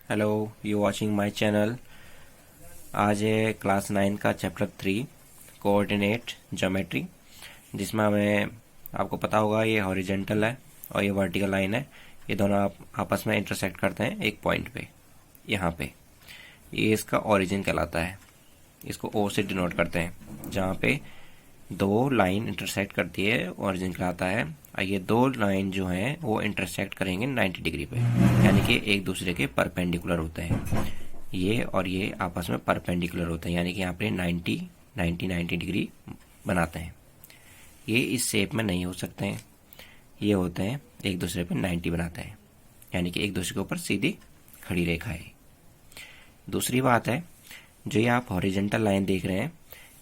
Hello, you watching my channel. आज है class 9 का चैप्टर 3 कोऑर्डिनेट ज्योमेट्री, जिसमें हमें आपको पता होगा ये हॉरिजेंटल है और ये वर्टिकल लाइन है। ये दोनों आपस में इंटरसेक्ट करते हैं एक पॉइंट पे, यहाँ पे। ये इसका ओरिजिन कहलाता है। इसको ओ से डिनोट करते हैं। जहाँ पे दो लाइन इंटरसेक्ट करती है ओरिजिन कहलाता है। और ये दो लाइन जो हैं वो इंटरसेक्ट करेंगे 90 डिग्री पे, यानी कि एक दूसरे के परपेंडिकुलर होते हैं। ये और ये आपस में परपेंडिकुलर होते हैं, यानी कि यहाँ पे 90 डिग्री बनाते हैं। ये इस शेप में नहीं हो सकते हैं, ये होते हैं एक दूसरे पे 90 बनाते हैं, यानी कि एक दूसरे के ऊपर सीधी खड़ी रेखा है। दूसरी बात है, जो ये आप हॉरिजेंटल लाइन देख रहे हैं,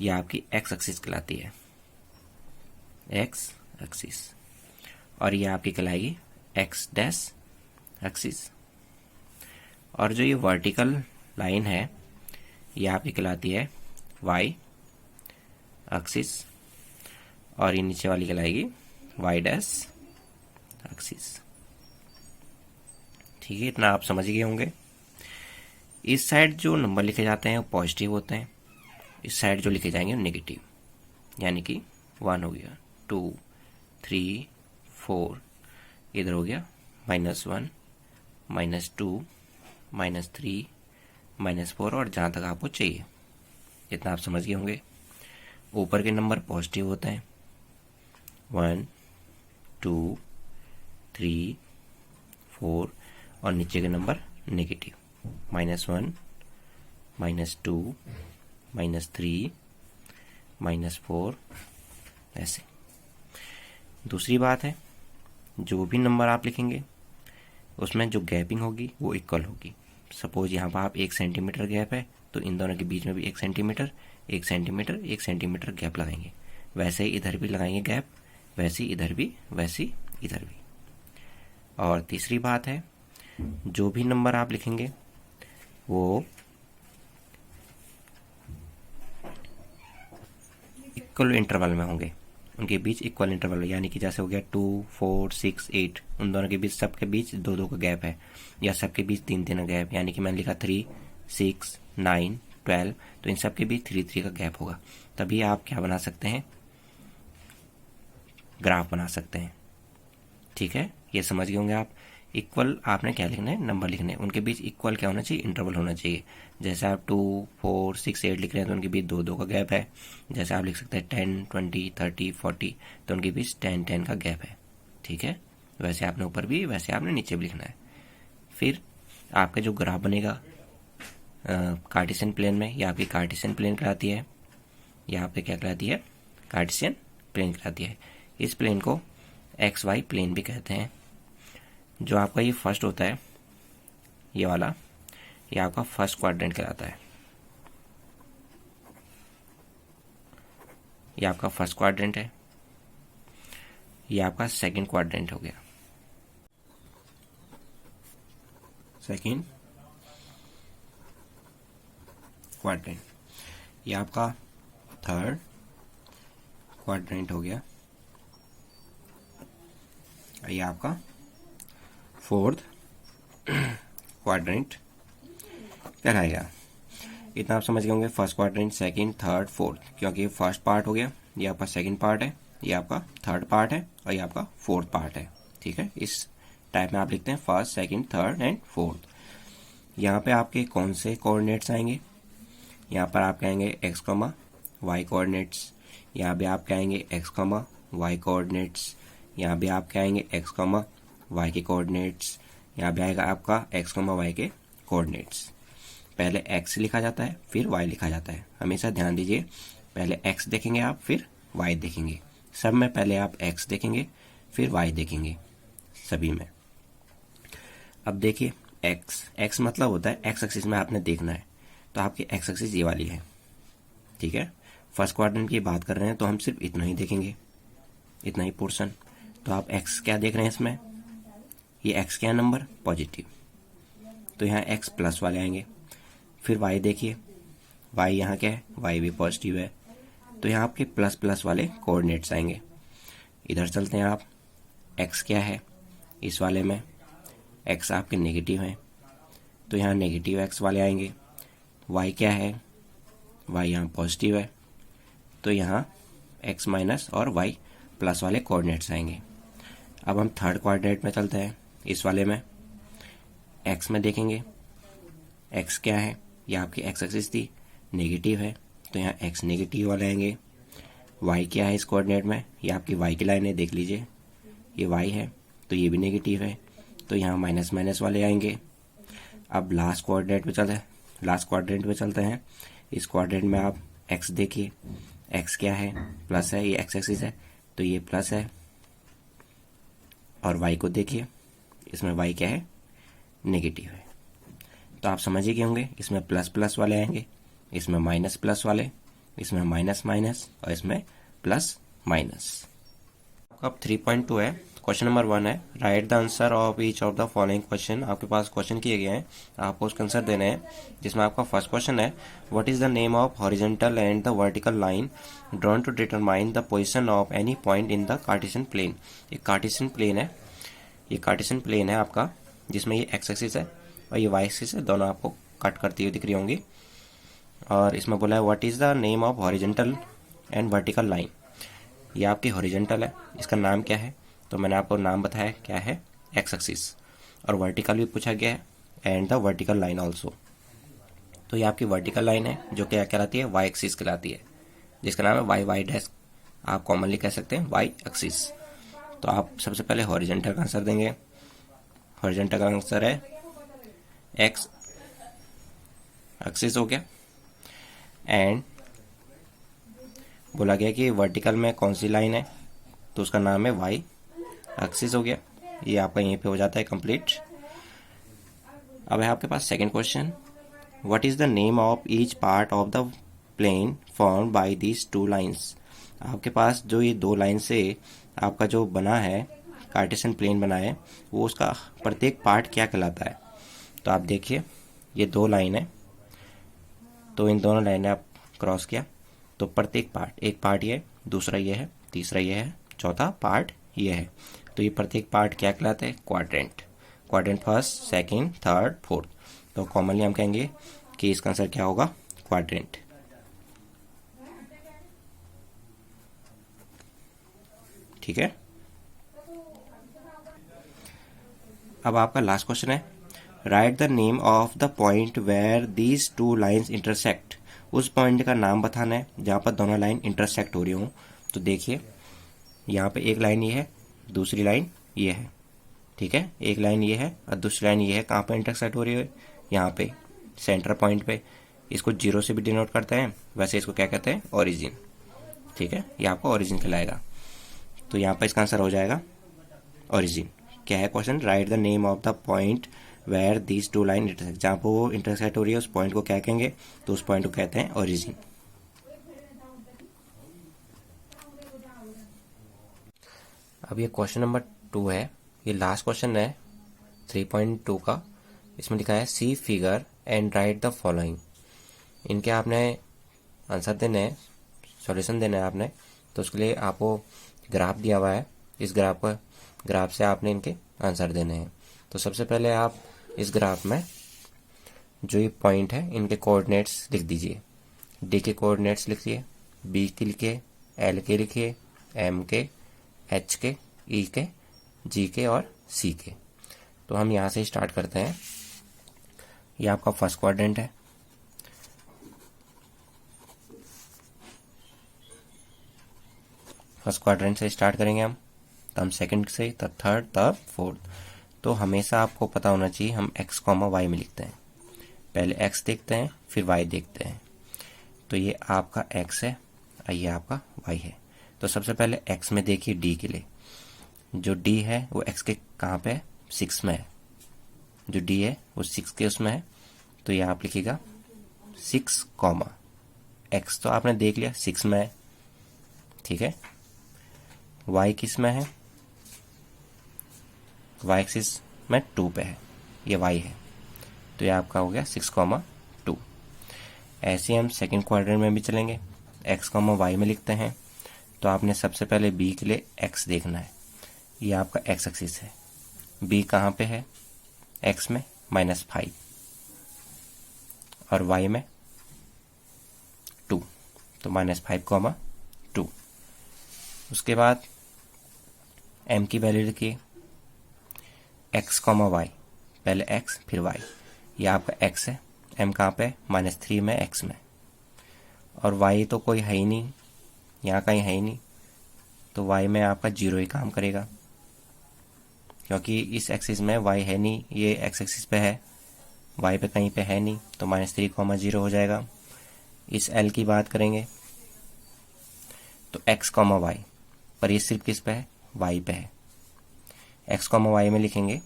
ये आपकी एक्स एक्सिस कहलाती है, एक्स एक्सिस। और ये आपकी कहलाएगी एक्स डैश एक्सिस। और जो ये वर्टिकल लाइन है, ये आपकी कहलाती है वाई एक्सिस। और ये नीचे वाली कहलाएगी वाई डैश एक्सिस। ठीक है, इतना आप समझ गए होंगे। इस साइड जो नंबर लिखे जाते हैं वो पॉजिटिव होते हैं, इस साइड जो लिखे जाएंगे वो नेगेटिव, यानी कि 1 हो गया, 2 3 4, इधर हो गया -1 -2 -3 -4, और जहाँ तक आपको चाहिए। इतना आप समझ गए होंगे। ऊपर के नंबर पॉजिटिव होते हैं, 1 2 3 4, और नीचे के नंबर नेगेटिव, -1 -2 -3 -4, ऐसे। दूसरी बात है, जो भी नंबर आप लिखेंगे उसमें जो गैपिंग होगी वो इक्वल होगी। सपोज यहाँ पर आप 1 सेंटीमीटर गैप है, तो इन दोनों के बीच में भी 1 सेंटीमीटर 1 सेंटीमीटर 1 सेंटीमीटर गैप लगाएंगे। वैसे ही इधर भी लगाएंगे गैप, वैसे ही इधर भी, वैसे ही इधर भी। और तीसरी बात है, जो भी नंबर आप लिखेंगे वो इक्वल इंटरवल में होंगे, उनके बीच इक्वल इंटरवल, यानी कि जैसे हो गया 2 4 6 8, उन दोनों के बीच, सबके बीच 2 का गैप है, या सबके बीच 3 का गैप, यानी कि मैंने लिखा 3 6 9 12, तो इन सब के बीच 3 का गैप होगा। तभी आप क्या बना सकते हैं, ग्राफ बना सकते हैं। ठीक है, ये समझ गए होंगे आप। इक्वल आपने क्या लिखना है, नंबर लिखने हैं, उनके बीच इक्वल क्या होना चाहिए, इंटरवल होना चाहिए। जैसे आप 2 4 6 8 लिख रहे हैं तो उनके बीच 2 का गैप है। जैसे आप लिख सकते हैं 10 20 30 40, तो उनके बीच 10 का गैप है। ठीक है, वैसे आपने ऊपर भी, वैसे आपने नीचे भी लिखना है। फिर आपका जो ग्राफ बनेगा कार्टेशियन प्लेन में, या आपकी कार्टेशियन प्लेन कहलाती है, या आपकी क्या कहलाती है, कार्टेशियन प्लेन कहलाती है। इस प्लेन को एक्स वाई प्लेन भी कहते हैं। जो आपका ये फर्स्ट होता है, ये वाला, ये आपका फर्स्ट क्वाड्रेंट कहलाता है। ये आपका फर्स्ट क्वाड्रेंट है, ये आपका सेकंड क्वाड्रेंट हो गया, सेकंड क्वाड्रेंट। ये आपका थर्ड क्वाड्रेंट हो गया, ये आपका फोर्थ क्वाड्रेंट कहलाएगा। इतना आप समझ गए होंगे, first quadrant, second, third, fourth, क्योंकि ये फर्स्ट पार्ट हो गया, ये आपका सेकंड पार्ट है, ये आपका थर्ड पार्ट है, और ये आपका फोर्थ पार्ट है। ठीक है, इस टाइप में आप लिखते हैं first second third and fourth. यहाँ पे आपके कौन से कोऑर्डिनेट्स आएंगे, यहाँ पर आप कहेंगे एक्स कॉमा वाई कोऑर्डिनेट्स, यहाँ भी आप कहेंगे एक्स कॉमा वाई कोऑर्डिनेट्स, यहाँ भी आप कहेंगे एक्स कॉमा वाई के कोऑर्डिनेट्स, यहाँ भी आएगा आपका एक्स कॉमा वाई के कोऑर्डिनेट्स। पहले एक्स लिखा जाता है, फिर वाई लिखा जाता है। हमेशा ध्यान दीजिए, पहले एक्स देखेंगे आप, फिर वाई देखेंगे। सब में पहले आप एक्स देखेंगे, फिर वाई देखेंगे, सभी में। अब देखिए, एक्स मतलब होता है एक्स एक्सिस में आपने देखना है, तो आपकी एक्स एक्सिस ये वाली है। ठीक है, फर्स्ट क्वाड्रेंट की बात कर रहे हैं तो हम सिर्फ इतना ही देखेंगे, इतना ही पोर्शन। तो आप एक्स क्या देख रहे हैं इसमें, ये एक्स क्या नंबर, पॉजिटिव, तो यहाँ एक्स प्लस वाले आएंगे। फिर वाई देखिए, वाई यहाँ क्या है, वाई भी पॉजिटिव है, तो यहाँ आपके प्लस प्लस वाले कोऑर्डिनेट्स आएंगे। इधर चलते हैं आप, एक्स क्या है, इस वाले में एक्स आपके नेगेटिव हैं, तो यहाँ नेगेटिव एक्स वाले आएंगे। वाई क्या है, वाई यहाँ पॉजिटिव है, तो यहाँ एक्स माइनस और वाई प्लस वाले कोऑर्डिनेट्स आएंगे। अब हम थर्ड कोऑर्डिनेट में चलते हैं। इस वाले में एक्स में देखेंगे, एक्स क्या है, ये आपकी एक्स एक्सिस थी, नेगेटिव है, तो यहाँ एक्स नेगेटिव वाले आएंगे। वाई क्या है इस कोऑर्डिनेट में, ये आपकी वाई की लाइन है, देख लीजिए ये वाई है, तो ये भी नेगेटिव है, तो यहाँ माइनस माइनस वाले आएंगे। अब लास्ट कोऑर्डिनेट में चलते हैं। इस कोऑर्डिनेट में आप एक्स देखिए, एक्स क्या है, प्लस है, ये एक्स एक्सिस है, तो ये प्लस है। और वाई को देखिए, इसमें वाई क्या है, नेगेटिव है। तो आप समझ ही गए होंगे, इसमें प्लस प्लस वाले आएंगे, इसमें माइनस प्लस वाले, इसमें माइनस माइनस और इसमें प्लस माइनस। अब 3.2 है, क्वेश्चन नंबर 1 है, write the answer of each of the following question. आपके पास क्वेश्चन किए गए हैं, आपको उसका आंसर देने हैं। जिसमें आपका फर्स्ट क्वेश्चन है, what is the name of horizontal and the vertical line drawn to determine the position of any point in the Cartesian plane. ये कार्टेशियन प्लेन है, ये कार्टेशियन प्लेन है आपका, जिसमें ये एक्स एक्सिस है और ये वाई एक्सिस है, दोनों आपको कट करती हुई दिख रही होंगी। और इसमें बोला है what is the name of horizontal and vertical line. ये आपकी हॉरिजॉन्टल है, इसका नाम क्या है, तो मैंने आपको नाम बताया क्या है, एक्स एक्सिस। और वर्टिकल भी पूछा गया है, and the vertical line also. तो ये आपकी वर्टिकल लाइन है जो क्या कहलाती है, वाई एक्सिस कहलाती है, जिसका नाम है वाई वाई डैश, आप कॉमनली कह सकते हैं वाई एक्सिस। तो आप सबसे पहले हॉरिजॉन्टल का आंसर देंगे। हॉरिजॉन्टल का आंसर है एक्स एक्सिस हो गया। एंड बोला गया कि वर्टिकल में कौन सी लाइन है, तो उसका नाम है वाई एक्सिस हो गया। ये आपका यहीं पे हो जाता है कंप्लीट। अब है आपके पास second question, what is the name of each part of the plane formed by these two lines. आपके पास जो ये दो लाइन से आपका जो बना है कार्टेशियन प्लेन बना है, वो उसका प्रत्येक पार्ट क्या कहलाता है। तो आप देखिए ये दो लाइन है, तो इन दोनों लाइन आप क्रॉस किया, तो प्रत्येक पार्ट, एक पार्ट ये, दूसरा ये है, तीसरा ये है, चौथा पार्ट ये है, तो ये प्रत्येक पार्ट क्या कहलाते हैं, quadrant. Quadrant first, second, third, fourth. तो कॉमनली हम कहेंगे कि इसका आंसर क्या होगा, क्वाड्रेंट। ठीक है। अब आपका लास्ट क्वेश्चन है, write the name of the point where these two lines intersect. उस पॉइंट का नाम बताना है जहां पर दोनों लाइन इंटरसेक्ट हो रही हो। तो देखिए यहाँ पे एक लाइन ये है, दूसरी लाइन ये है, ठीक है, एक लाइन ये है और दूसरी लाइन ये है, कहाँ पे इंटरसेक्ट हो रही है, यहाँ पे सेंटर पॉइंट पे। इसको जीरो से भी डिनोट करते हैं, वैसे इसको क्या कहते हैं, ओरिजिन। ठीक है, ये आपको ओरिजिन कहलाएगा। तो यहाँ पर इसका आंसर हो जाएगा ओरिजिन। क्या है question, write the name of the point where these two line intersect. जहाँ पर वो इंटरसेक्ट हो रही है उस पॉइंट को क्या कहेंगे, तो उस पॉइंट को कहते हैं ओरिजिन। अब ये क्वेश्चन नंबर 2 है, ये लास्ट क्वेश्चन है 3.2 का। इसमें लिखा है see figure and write the following. इनके आपने आंसर देने हैं, सॉल्यूशन देना है आपने। तो उसके लिए आपको ग्राफ दिया हुआ है, इस ग्राफ से आपने इनके आंसर देने हैं। तो सबसे पहले आप इस ग्राफ में जो ये पॉइंट है इनके कोऑर्डिनेट्स लिख दीजिए। डी के कोऑर्डिनेट्स लिखिए, बी के लिखिए, एल के लिखिए, एम के, एच के, ई के, जी के और सी के। तो हम यहाँ से स्टार्ट करते हैं। ये आपका फर्स्ट क्वाड्रेंट है, फर्स्ट क्वाड्रेंट से स्टार्ट करेंगे हम, तब सेकंड से, तब थर्ड, तब फोर्थ। तो हमेशा आपको पता होना चाहिए हम एक्स कॉमा वाई में लिखते हैं। पहले एक्स देखते हैं फिर वाई देखते हैं। तो ये आपका एक्स है और ये आपका वाई है। तो सबसे पहले एक्स में देखिए डी के लिए, जो डी है वो एक्स के कहाँ पे है, 6 में है। जो डी है वो 6 के उसमें है, तो ये आप लिखिएगा 6 कॉमा एक्स। तो आपने देख लिया 6 में है, ठीक है। वाई किस में है, वाई एक्सिस में 2 पे है, ये वाई है, तो ये आपका हो गया 6,2। ऐसे हम सेकंड क्वाड्रेंट में भी चलेंगे, एक्स कॉमा वाई में लिखते हैं। तो आपने सबसे पहले बी के लिए एक्स देखना है, ये आपका एक्स एक्सिस है। बी कहाँ पे है, एक्स में -5, और y में 2, तो -5, 2। उसके बाद m की वैल्यू लिखिए x, y, पहले x फिर y। ये आपका x है, m कहाँ पे? -3 में, x में, और y तो कोई है ही नहीं, यहाँ कहीं है ही नहीं, तो y में आपका 0 ही काम करेगा, क्योंकि इस एक्सिस में y है नहीं, ये x एक्सिस पे है, y पे कहीं पे है नहीं, तो -3, 0 हो जाएगा। इस l की बात करेंगे तो x, y, पर ये सिर्फ किस पे है? y पे है। x, y में लिखेंगे,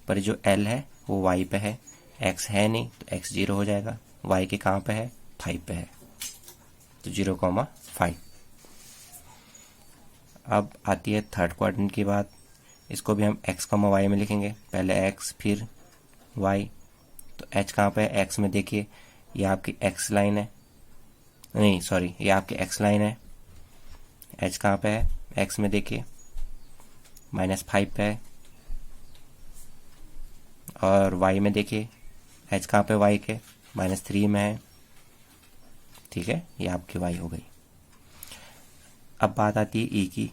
पर जो l है वो y पे है, x है नहीं तो x 0 हो जाएगा, y के कहाँ पे है? 5 पे है, तो 0, 5। अब आती है थर्ड क्वाड्रेंट की बात, इसको भी हम x, y में लिखेंगे, पहले x फिर y। तो h कहाँ पे है? x में देखिए, ये आपकी x लाइन है, नहीं सॉरी, ये आपकी x लाइन है। h कहाँ पे है? x में देखिए -5 पे है, और y में देखिए h कहाँ पे? y के -3 में है। ठीक है, ये आपकी y हो गई। अब बात आती है e की,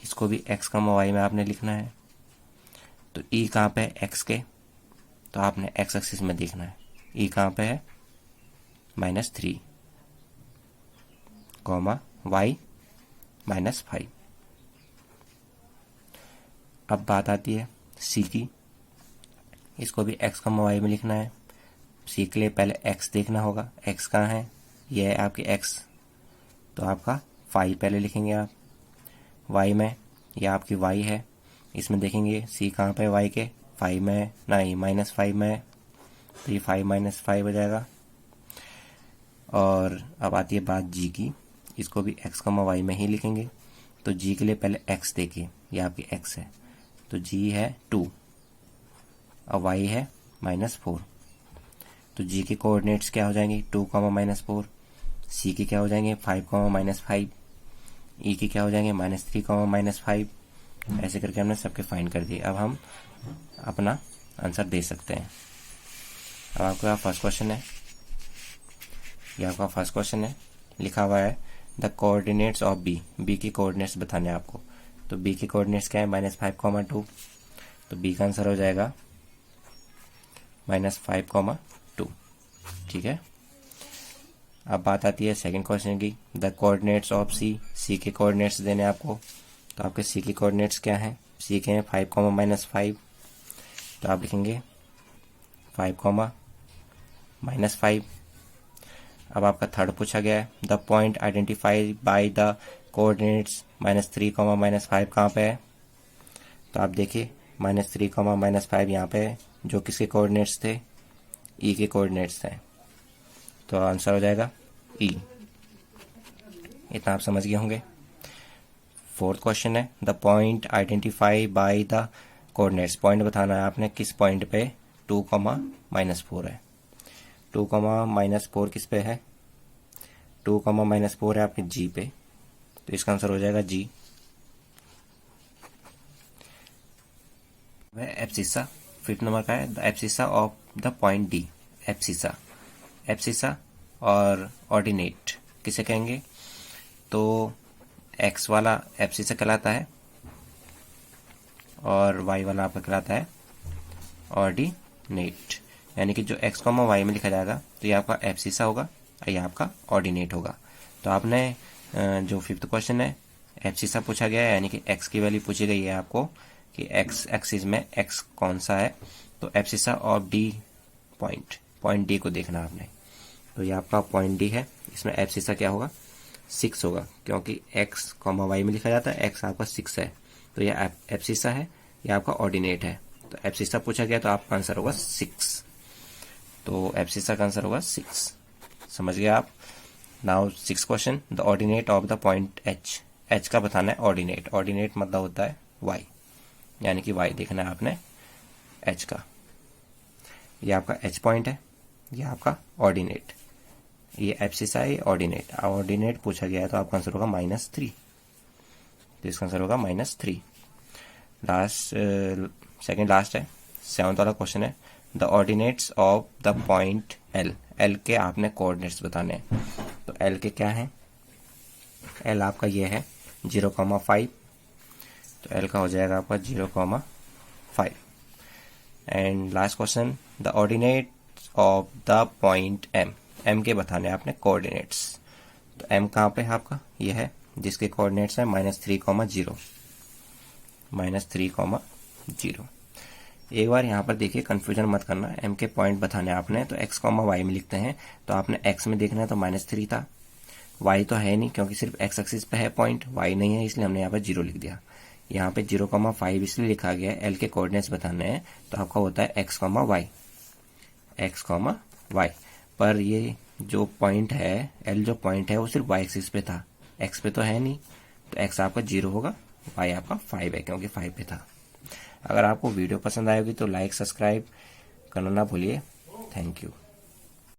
इसको भी x, y में आपने लिखना है। तो e कहाँ पे है? x के, तो आपने x एक्सिस में देखना है। e कहाँ पे है? -3, y -5। अब बात आती है c की, इसको भी x, y में लिखना है। c के लिए पहले x देखना होगा, x कहाँ है? ये है आपकी x, तो आपका 5 पहले लिखेंगे आप। y में, ये आपकी y है, इसमें देखेंगे c कहाँ पे? y के 5 में है, नहीं -5 में है, तो ये 5 -5 हो जाएगा। और अब आती है बात g की, इसको भी x, y में ही लिखेंगे। तो g के लिए पहले x देखिए, ये आपकी x है, तो g है 2 और y है -4, तो g के कोऑर्डिनेट्स क्या हो जाएंगे? 2, -4। c के क्या हो जाएंगे? 5, -5। e के क्या हो जाएंगे? -3, -5। ऐसे करके हमने सबके फाइंड कर दिए। अब हम अपना आंसर दे सकते हैं। अब आपका फर्स्ट क्वेश्चन है, ये आपका फर्स्ट क्वेश्चन है, लिखा हुआ है द कोऑर्डिनेट्स ऑफ बी के कोऑर्डिनेट्स बताने हैं आपको। तो बी के कोऑर्डिनेट्स क्या है? -5, 2, तो बी का आंसर हो जाएगा -5, 2। ठीक है। अब बात आती है सेकंड क्वेश्चन की, द कोऑर्डिनेट्स ऑफ सी के कोऑर्डिनेट्स देने आपको। तो आपके सी के कोऑर्डिनेट्स क्या हैं? सी के हैं 5, -5, तो आप लिखेंगे 5, -5। अब आपका थर्ड पूछा गया है, the point identify by the coordinates -3, -5 कहाँ पे है? तो आप देखिए -3, -5 यहाँ पे है, जो किसके कोऑर्डिनेट्स थे? ई के कोऑर्डिनेट्स थे, तो आंसर हो जाएगा ई। इतना आप समझ गए होंगे। फोर्थ क्वेश्चन है, the point identify by the coordinates, point बताना है आपने किस पॉइंट पे? 2, -4 है। 2, -4 किस पे है? 2, -4 है आपके जी पे, तो इसका आंसर हो जाएगा जी। वह एब्सिसा फिफ्थ नंबर का है, the abscissa of the point D. Abscissa और ऑर्डिनेट किसे कहेंगे? तो एक्स वाला एब्सिसा कहलाता है और वाई वाला आपका कहलाता है ऑर्डिनेट। यानी कि जो एक्स, वाई में लिखा जाएगा तो ये आपका एब्सिसा होगा और ये आपका ऑर्डिनेट होगा। तो आपने जो फिफ्थ क्वेश्चन है, एब्सिसा पूछा गया है, यानी कि एक्स की वैल्यू पूछी गई है आपको कि एक्स एक्सिस में एक्स कौन सा है, तो abscissa of D point D को देखना आपने। तो ये आपका पॉइंट डी है, इसमें एब्सिसा क्या होगा? 6 होगा, क्योंकि एक्स, वाई में लिखा जाता है, एक्स आपका 6 है, तो ये एब्सिसा है, ये आपका ऑर्डिनेट है। तो एब्सिसा पूछा गया तो आपका आंसर होगा 6, तो एब्सिसा का आंसर होगा 6। समझ गए आप? Now 6 question, the ordinate of the point H का बताना है ऑर्डिनेट मतलब होता है वाई, यानी कि वाई देखना है आपने एच का। ये आपका एच पॉइंट है, ये आपका ऑर्डिनेट, ये एब्सिसा है, ऑर्डिनेट। ऑर्डिनेट पूछा गया है तो आपका आंसर होगा -3, तो इसका आंसर होगा -3। सेकंड लास्ट है, 7th वाला क्वेश्चन है, the ordinates of the point L, L के आपने कोऑर्डिनेट्स बताने हैं। तो एल के क्या है, एल आपका ये है 0,5, तो एल का हो जाएगा आपका 0,5। And last question, the ordinates of the point M, M के बताने आपने कोऑर्डिनेट्स। तो एम कहाँ पे है आपका, ये है जिसके कोऑर्डिनेट्स है -3,0, -3,0। एक बार यहाँ पर देखिए, कंफ्यूजन मत करना, एम के पॉइंट बताने आपने तो x, y में लिखते हैं, तो आपने x में देखना है तो -3 था, y तो है नहीं क्योंकि सिर्फ x एक्सिस पे है पॉइंट, y नहीं है, इसलिए हमने यहाँ पर 0 लिख दिया। यहाँ पे 0,5 इसलिए लिखा गया है, l के कोऑर्डिनेट्स बताने हैं, तो आपका होता है x, y। पर ये जो पॉइंट है, l जो पॉइंट है वो सिर्फ y एक्सिस पे था, x पे तो है नहीं, तो x आपका 0 होगा, y आपका 5 है क्योंकि 5 पे था। अगर आपको वीडियो पसंद आएगी तो लाइक सब्सक्राइब करना ना भूलिए। Thank you.